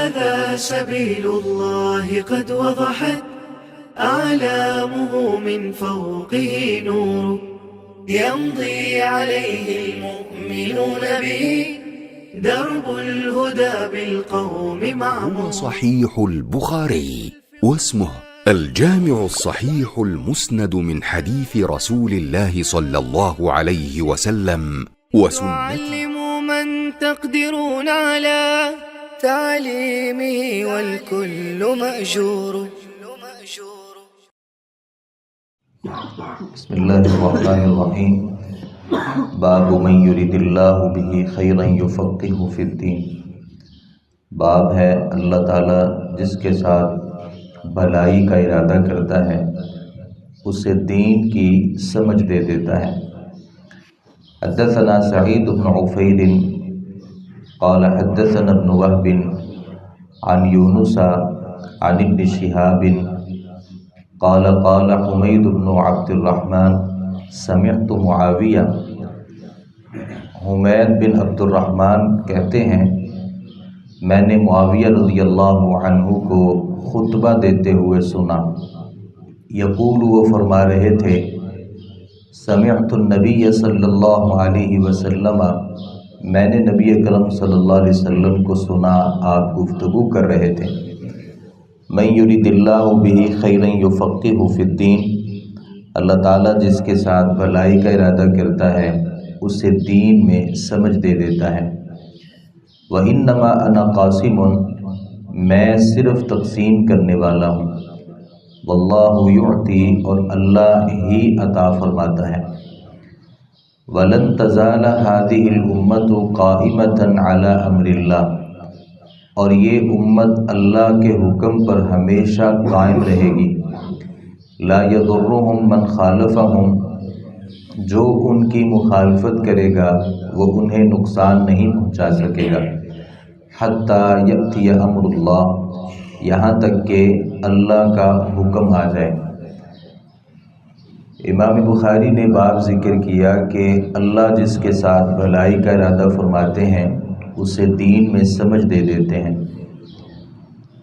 هذا سبيل الله قد وضحت أعلامه من فوقه نور يمضي عليه المؤمنون به درب الهدى بالقوم معمور. هو صحيح البخاري واسمه الجامع الصحيح المسند من حديث رسول الله صلى الله عليه وسلم وسنته. وعلموا من تقدرون على تعليمه والكل مأجور. بسم اللہ الرحمن الرحیم. باب من یرید اللہ بہ خیرا یفقہہ فی الدین. باب ہے اللہ تعالیٰ جس کے ساتھ بھلائی کا ارادہ کرتا ہے اسے دین کی سمجھ دے دیتا ہے. حدثنا سعید بن عفیر قال حدثنا ابن وهب عن یونس عن ابن شہاب قال قال حمید بن عبد الرحمن سمعت معاویہ. حمید بن عبد الرحمن کہتے ہیں میں نے معاویہ رضی اللہ عنہ کو خطبہ دیتے ہوئے سنا. یقول وہ فرما رہے تھے سمعت النبی صلی اللہ علیہ وسلم میں نے نبی اکرم صلی اللہ علیہ وسلم کو سنا آپ گفتگو کر رہے تھے. من یرید اللہ بہ خیرا یفقہہ فی الدین. اللہ تعالیٰ جس کے ساتھ بھلائی کا ارادہ کرتا ہے اسے دین میں سمجھ دے دیتا ہے. وانما انا قاسم. میں صرف تقسیم کرنے والا ہوں. واللہ یعطی. اور اللہ ہی عطا فرماتا ہے. ولن تزال هذه الامة قائمة على امر اللہ. اور یہ امت اللہ کے حکم پر ہمیشہ قائم رہے گی. لا یضرهم من خالفهم. جو ان کی مخالفت کرے گا وہ انہیں نقصان نہیں پہنچا سکے گا. حتی یأتی امر اللہ. یہاں تک کہ اللہ کا حکم آ جائے. امام بخاری نے باب ذکر کیا کہ اللہ جس کے ساتھ بھلائی کا ارادہ فرماتے ہیں اسے دین میں سمجھ دے دیتے ہیں.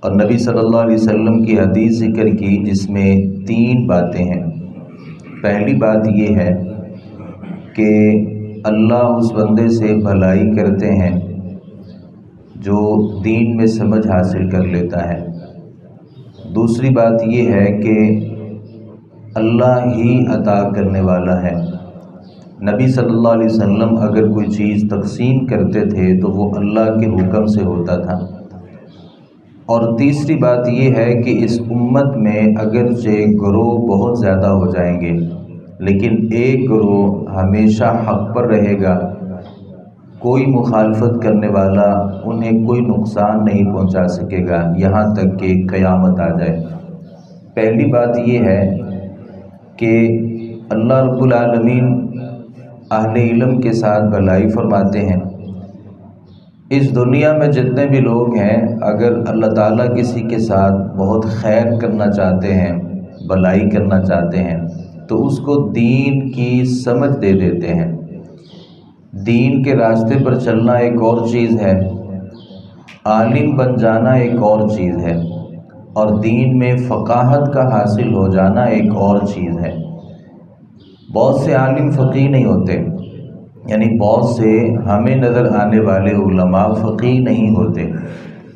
اور نبی صلی اللہ علیہ وسلم کی حدیث ذکر کی جس میں 3 باتیں ہیں. پہلی بات یہ ہے کہ اللہ اس بندے سے بھلائی کرتے ہیں جو دین میں سمجھ حاصل کر لیتا ہے. دوسری بات یہ ہے کہ اللہ ہی عطا کرنے والا ہے. نبی صلی اللہ علیہ وسلم اگر کوئی چیز تقسیم کرتے تھے تو وہ اللہ کے حکم سے ہوتا تھا. اور تیسری بات یہ ہے کہ اس امت میں اگرچہ گروہ بہت زیادہ ہو جائیں گے لیکن ایک گروہ ہمیشہ حق پر رہے گا. کوئی مخالفت کرنے والا انہیں کوئی نقصان نہیں پہنچا سکے گا یہاں تک کہ قیامت آ جائے. پہلی بات یہ ہے کہ اللہ رب العالمین اہل علم کے ساتھ بھلائی فرماتے ہیں. اس دنیا میں جتنے بھی لوگ ہیں اگر اللہ تعالیٰ کسی کے ساتھ بہت خیر کرنا چاہتے ہیں بھلائی کرنا چاہتے ہیں تو اس کو دین کی سمجھ دے دیتے ہیں. دین کے راستے پر چلنا ایک اور چیز ہے, عالم بن جانا ایک اور چیز ہے, اور دین میں فقاہت کا حاصل ہو جانا ایک اور چیز ہے. بہت سے عالم فقیہ نہیں ہوتے, یعنی بہت سے ہمیں نظر آنے والے علماء فقیہ نہیں ہوتے.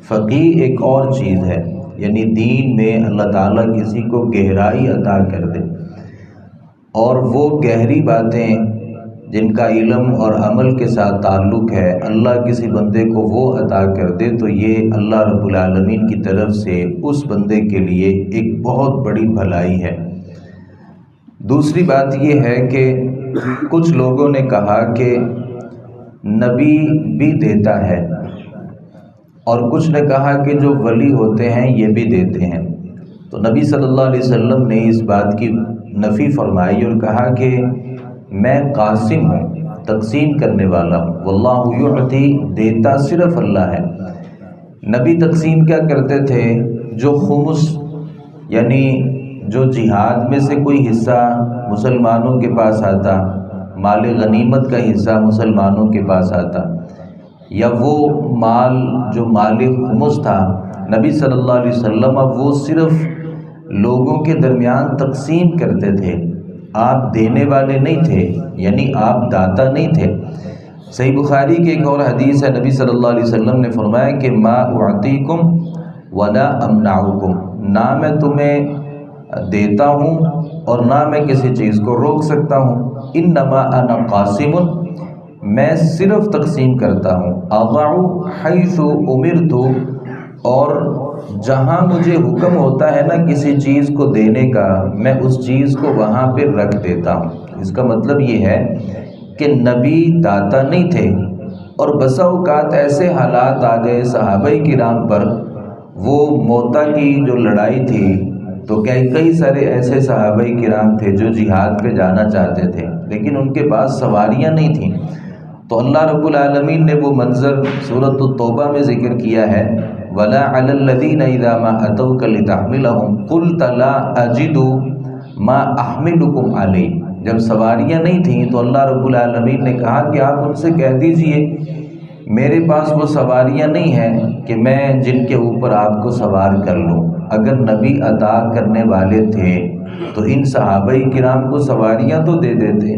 فقیہ ایک اور چیز ہے, یعنی دین میں اللہ تعالیٰ کسی کو گہرائی عطا کر دے, اور وہ گہری باتیں جن کا علم اور عمل کے ساتھ تعلق ہے اللہ کسی بندے کو وہ عطا کر دے تو یہ اللہ رب العالمین کی طرف سے اس بندے کے لیے ایک بہت بڑی بھلائی ہے. دوسری بات یہ ہے کہ کچھ لوگوں نے کہا کہ نبی بھی دیتا ہے, اور کچھ نے کہا کہ جو ولی ہوتے ہیں یہ بھی دیتے ہیں. تو نبی صلی اللہ علیہ وسلم نے اس بات کی نفی فرمائی اور کہا کہ میں قاسم ہوں, تقسیم کرنے والا ہوں. واللہ یعطی. دیتا صرف اللہ ہے. نبی تقسیم کیا کرتے تھے؟ جو خمس یعنی جو جہاد میں سے کوئی حصہ مسلمانوں کے پاس آتا, مال غنیمت کا حصہ مسلمانوں کے پاس آتا, یا وہ مال جو مال خمس تھا نبی صلی اللہ علیہ وسلم اب وہ صرف لوگوں کے درمیان تقسیم کرتے تھے، آپ دینے والے نہیں تھے، یعنی آپ داتا نہیں تھے۔ صحیح بخاری کی ایک اور حدیث ہے، نبی صلی اللہ علیہ وسلم نے فرمایا کہ ما اعطیکم ولا امنعکم، نہ میں تمہیں دیتا ہوں اور نہ میں کسی چیز کو روک سکتا ہوں، انما انا قاسم، میں صرف تقسیم کرتا ہوں، اضع حیث امرت، اور جہاں مجھے حکم ہوتا ہے نا کسی چیز کو دینے کا، میں اس چیز کو وہاں پہ رکھ دیتا ہوں۔ اس کا مطلب یہ ہے کہ نبی داتا نہیں تھے، اور بسا اوقات ایسے حالات آ گئے صحابہ کرام پر، وہ موتا کی جو لڑائی تھی تو کئی سارے ایسے صحابہ کرام تھے جو جہاد پہ جانا چاہتے تھے لیکن ان کے پاس سواریاں نہیں تھیں، تو اللہ رب العالمین نے وہ منظر سورۃ التوبہ میں ذکر کیا ہے، وَلَا عَلَى الَّذِينَ إِذَا مَا أَتَوْكَ لِتَحْمِلَهُمْ قُلْتَ لَا أَجِدُ مَا أَحْمِلُكُمْ عَلَيْهِ، جب سواریاں نہیں تھیں تو اللہ رب العالمین نے کہا کہ آپ ان سے کہہ دیجئے میرے پاس وہ سواریاں نہیں ہیں کہ میں جن کے اوپر آپ کو سوار کر لوں۔ اگر نبی عطا کرنے والے تھے تو ان صحابہ کرام کو سواریاں تو دے دیتے،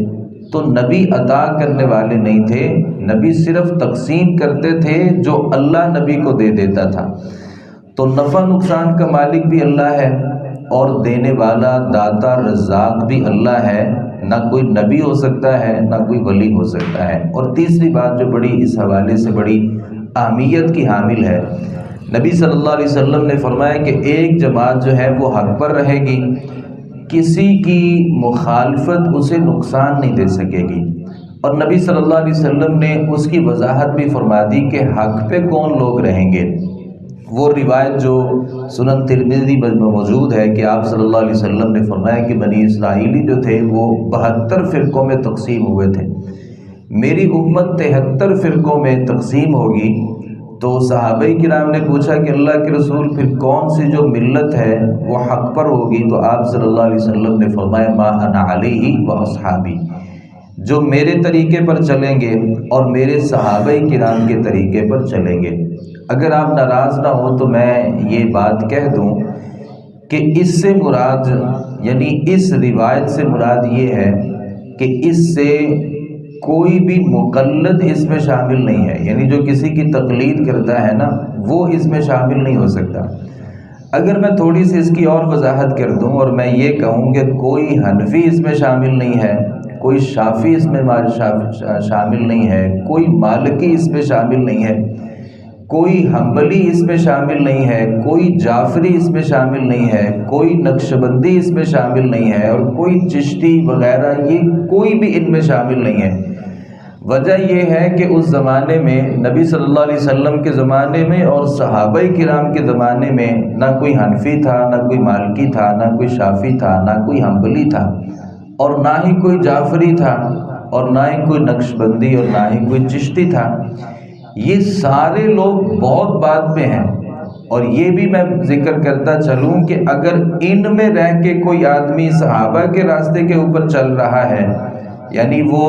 تو نبی عطا کرنے والے نہیں تھے، نبی صرف تقسیم کرتے تھے جو اللہ نبی کو دے دیتا تھا۔ تو نفع نقصان کا مالک بھی اللہ ہے اور دینے والا داتا رزاق بھی اللہ ہے، نہ کوئی نبی ہو سکتا ہے نہ کوئی ولی ہو سکتا ہے۔ اور تیسری بات جو بڑی اس حوالے سے بڑی اہمیت کی حامل ہے، نبی صلی اللہ علیہ وسلم نے فرمایا کہ ایک جماعت جو ہے وہ حق پر رہے گی، کسی کی مخالفت اسے نقصان نہیں دے سکے گی، اور نبی صلی اللہ علیہ وسلم نے اس کی وضاحت بھی فرما دی کہ حق پہ کون لوگ رہیں گے۔ وہ روایت جو سنن ترمذی میں موجود ہے کہ آپ صلی اللہ علیہ وسلم نے فرمایا کہ بنی اسرائیلی جو تھے وہ 72 فرقوں میں تقسیم ہوئے تھے، میری امت 73 فرقوں میں تقسیم ہوگی۔ تو صحابہ کرام نے پوچھا کہ اللہ کے رسول پھر کون سی جو ملت ہے وہ حق پر ہوگی؟ تو آپ صلی اللہ علیہ وسلم نے فرمایا ما انا علیہ و اصحابی، جو میرے طریقے پر چلیں گے اور میرے صحابہ کرام کے طریقے پر چلیں گے۔ اگر آپ ناراض نہ ہو تو میں یہ بات کہہ دوں کہ اس سے مراد، یعنی اس روایت سے مراد یہ ہے کہ اس سے کوئی بھی مقلد اس میں شامل نہیں ہے، یعنی جو کسی کی تقلید کرتا ہے نا وہ اس میں شامل نہیں ہو سکتا۔ اگر میں تھوڑی سی اس کی اور وضاحت کر دوں اور میں یہ کہوں کہ کوئی حنفی اس میں شامل نہیں ہے، کوئی شافعی اس میں شامل نہیں ہے، کوئی مالکی اس میں شامل نہیں ہے، کوئی حنبلی اس میں شامل نہیں ہے، کوئی جعفری اس میں شامل نہیں ہے، کوئی نقشبندی اس میں شامل نہیں ہے، اور کوئی چشتی وغیرہ، یہ کوئی بھی ان میں شامل نہیں ہے۔ وجہ یہ ہے کہ اس زمانے میں نبی صلی اللہ علیہ وسلم کے زمانے میں اور صحابہ کرام کے زمانے میں نہ کوئی حنفی تھا، نہ کوئی مالکی تھا، نہ کوئی شافعی تھا، نہ کوئی حنبلی تھا، اور نہ ہی کوئی جعفری تھا، اور نہ ہی کوئی نقشبندی، اور نہ ہی کوئی چشتی تھا۔ یہ سارے لوگ بہت بعد میں ہیں، اور یہ بھی میں ذکر کرتا چلوں کہ اگر ان میں رہ کے کوئی آدمی صحابہ کے راستے کے اوپر چل رہا ہے، یعنی وہ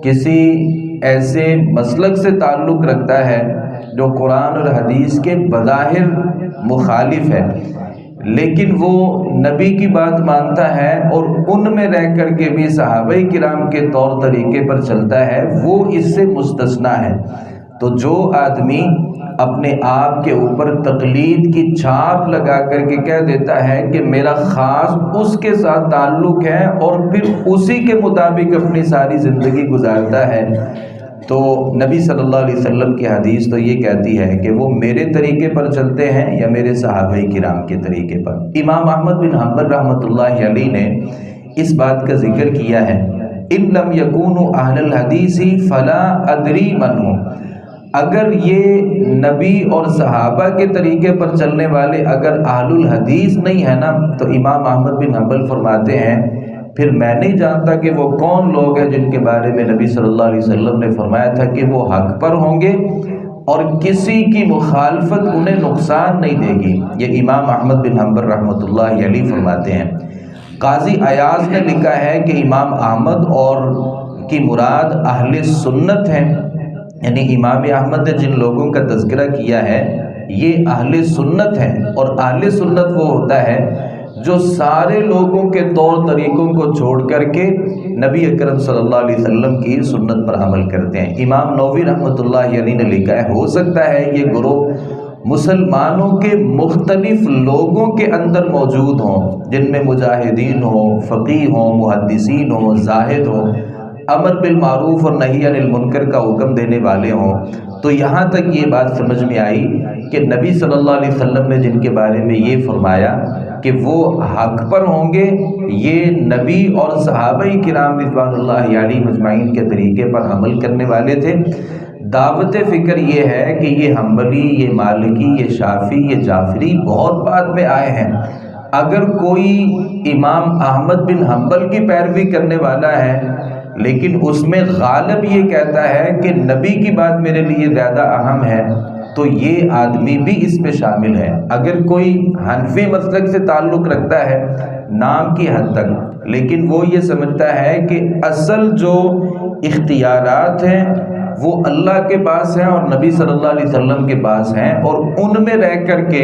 کسی ایسے مسلک سے تعلق رکھتا ہے جو قرآن اور حدیث کے بظاہر مخالف ہے، لیکن وہ نبی کی بات مانتا ہے اور ان میں رہ کر کے بھی صحابہ کرام کے طور طریقے پر چلتا ہے، وہ اس سے مستثنیٰ ہے۔ تو جو آدمی اپنے آپ کے اوپر تقلید کی چھاپ لگا کر کے کہہ دیتا ہے کہ میرا خاص اس کے ساتھ تعلق ہے اور پھر اسی کے مطابق اپنی ساری زندگی گزارتا ہے، تو نبی صلی اللہ علیہ وسلم کی حدیث تو یہ کہتی ہے کہ وہ میرے طریقے پر چلتے ہیں یا میرے صحابہ کرام کے طریقے پر۔ امام احمد بن حنبل رحمۃ اللہ علیہ نے اس بات کا ذکر کیا ہے، ان لم یکونوا اہل الحدیث فلا ادری من ہوں، اگر یہ نبی اور صحابہ کے طریقے پر چلنے والے اگر اہل الحدیث نہیں ہے نا، تو امام احمد بن حنبل فرماتے ہیں پھر میں نہیں جانتا کہ وہ کون لوگ ہیں جن کے بارے میں نبی صلی اللہ علیہ وسلم نے فرمایا تھا کہ وہ حق پر ہوں گے اور کسی کی مخالفت انہیں نقصان نہیں دے گی۔ یہ امام احمد بن حنبل رحمۃ اللہ علیہ فرماتے ہیں۔ قاضی ایاز نے لکھا ہے کہ امام احمد اور کی مراد اہل سنت ہیں، یعنی امام احمد نے جن لوگوں کا تذکرہ کیا ہے یہ اہل سنت ہیں، اور اہل سنت وہ ہوتا ہے جو سارے لوگوں کے طور طریقوں کو چھوڑ کر کے نبی اکرم صلی اللہ علیہ وسلم کی سنت پر عمل کرتے ہیں۔ امام نووی رحمۃ اللہ علیہ نے لکھا ہے، ہو سکتا ہے یہ گروہ مسلمانوں کے مختلف لوگوں کے اندر موجود ہوں، جن میں مجاہدین ہوں، فقیہ ہوں، محدثین ہوں، زاہد ہوں، امر بالمعروف اور نہی عن المنکر کا حکم دینے والے ہوں۔ تو یہاں تک یہ بات سمجھ میں آئی کہ نبی صلی اللہ علیہ وسلم نے جن کے بارے میں یہ فرمایا کہ وہ حق پر ہوں گے، یہ نبی اور صحابہ کرام رضوان اللہ علیہم اجمعین کے طریقے پر عمل کرنے والے تھے۔ دعوت فکر یہ ہے کہ یہ حنبلی، یہ مالکی، یہ شافعی، یہ جعفری بہت بعد میں آئے ہیں۔ اگر کوئی امام احمد بن حنبل کی پیروی کرنے والا ہے لیکن اس میں غالب یہ کہتا ہے کہ نبی کی بات میرے لیے زیادہ اہم ہے، تو یہ آدمی بھی اس پہ شامل ہے۔ اگر کوئی حنفی مسلک سے تعلق رکھتا ہے نام کی حد تک، لیکن وہ یہ سمجھتا ہے کہ اصل جو اختیارات ہیں وہ اللہ کے پاس ہیں اور نبی صلی اللہ علیہ وسلم کے پاس ہیں، اور ان میں رہ کر کے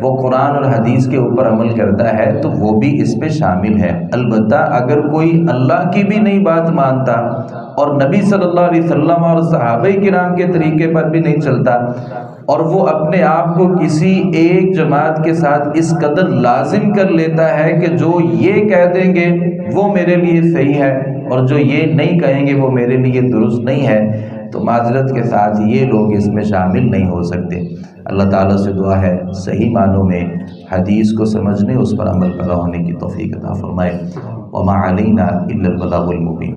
وہ قرآن اور حدیث کے اوپر عمل کرتا ہے، تو وہ بھی اس پہ شامل ہے۔ البتہ اگر کوئی اللہ کی بھی نہیں بات مانتا اور نبی صلی اللہ علیہ وسلم اور صحابہ کرام کے طریقے پر بھی نہیں چلتا، اور وہ اپنے آپ کو کسی ایک جماعت کے ساتھ اس قدر لازم کر لیتا ہے کہ جو یہ کہہ دیں گے وہ میرے لیے صحیح ہے اور جو یہ نہیں کہیں گے وہ میرے لیے درست نہیں ہے، تو معذرت کے ساتھ یہ لوگ اس میں شامل نہیں ہو سکتے۔ اللہ تعالیٰ سے دعا ہے صحیح معنوں میں حدیث کو سمجھنے، اس پر عمل پیرا ہونے کی توفیق عطا فرمائے۔ وما علینا الا البلاغ المبین۔